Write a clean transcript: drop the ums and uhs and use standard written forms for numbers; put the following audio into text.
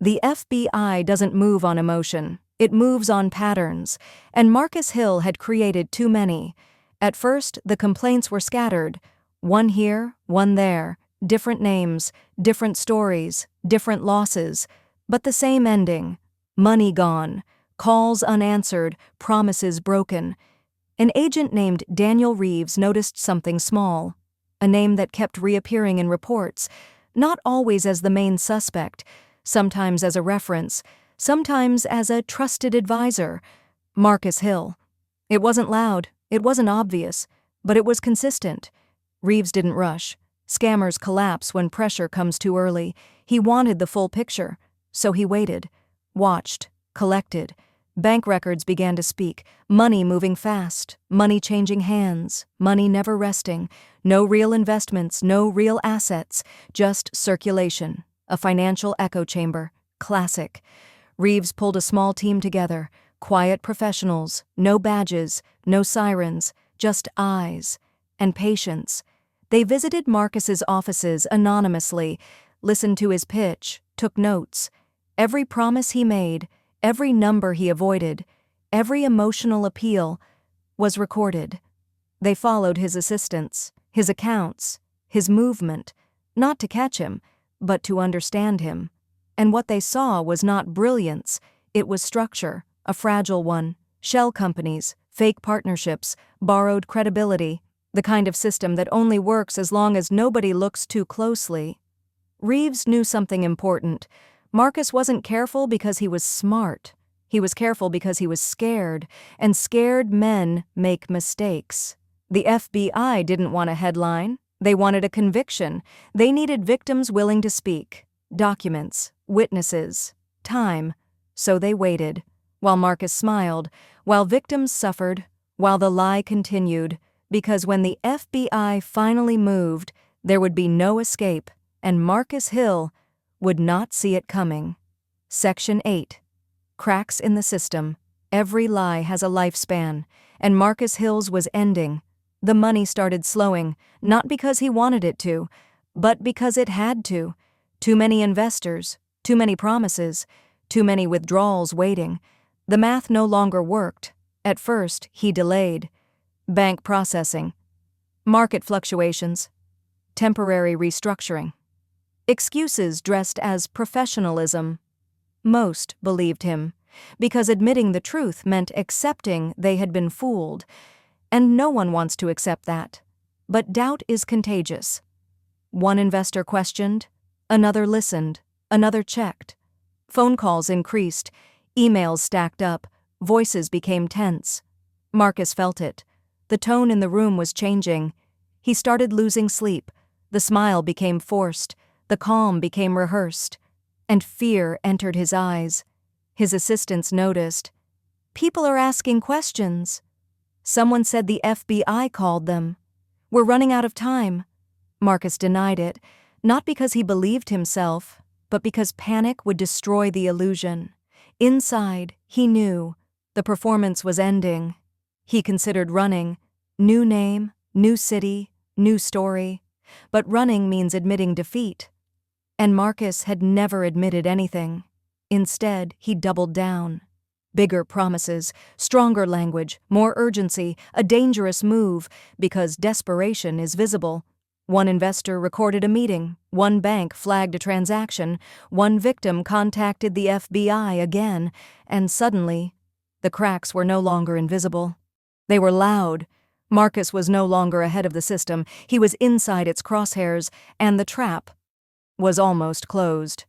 The FBI doesn't move on emotion, it moves on patterns, and Marcus Hill had created too many. At first, the complaints were scattered, one here, one there, different names, different stories, different losses, but the same ending: money gone, calls unanswered, promises broken. An agent named Daniel Reeves noticed something small, a name that kept reappearing in reports, not always as the main suspect, sometimes as a reference, sometimes as a trusted advisor: Marcus Hill. It wasn't loud, it wasn't obvious, but it was consistent. Reeves didn't rush. Scammers collapse when pressure comes too early. He wanted the full picture, so he waited, watched, collected. Bank records began to speak, money moving fast, money changing hands, money never resting, no real investments, no real assets, just circulation. A financial echo chamber. Classic. Reeves pulled a small team together, quiet professionals, no badges, no sirens, just eyes and patience. They visited Marcus's offices anonymously, listened to his pitch, took notes. Every promise he made, every number he avoided, every emotional appeal was recorded. They followed his assistants, his accounts, his movement, not to catch him, but to understand him. And what they saw was not brilliance, it was structure, a fragile one, shell companies, fake partnerships, borrowed credibility, the kind of system that only works as long as nobody looks too closely. Reeves knew something important. Marcus wasn't careful because he was smart. He was careful because he was scared, and scared men make mistakes. The FBI didn't want a headline. They wanted a conviction. They needed victims willing to speak, documents, witnesses, time. So they waited, while Marcus smiled, while victims suffered, while the lie continued, because when the FBI finally moved, there would be no escape, and Marcus Hill would not see it coming. Section 8. Cracks in the system. Every lie has a lifespan, and Marcus Hill's was ending. The money started slowing, not because he wanted it to, but because it had to. Too many investors, too many promises, too many withdrawals waiting. The math no longer worked. At first, he delayed. Bank processing. Market fluctuations. Temporary restructuring. Excuses dressed as professionalism. Most believed him, because admitting the truth meant accepting they had been fooled. And no one wants to accept that. But doubt is contagious. One investor questioned, another listened, another checked. Phone calls increased, emails stacked up, voices became tense. Marcus felt it. The tone in the room was changing. He started losing sleep. The smile became forced. The calm became rehearsed. And fear entered his eyes. His assistants noticed. People are asking questions. Someone said the FBI called them. We're running out of time. Marcus denied it, not because he believed himself, but because panic would destroy the illusion. Inside, he knew the performance was ending. He considered running. New name, new city, new story. But running means admitting defeat. And Marcus had never admitted anything. Instead, he doubled down. Bigger promises, stronger language, more urgency, a dangerous move, because desperation is visible. One investor recorded a meeting, one bank flagged a transaction, one victim contacted the FBI again, and suddenly, the cracks were no longer invisible. They were loud. Marcus was no longer ahead of the system, he was inside its crosshairs, and the trap was almost closed.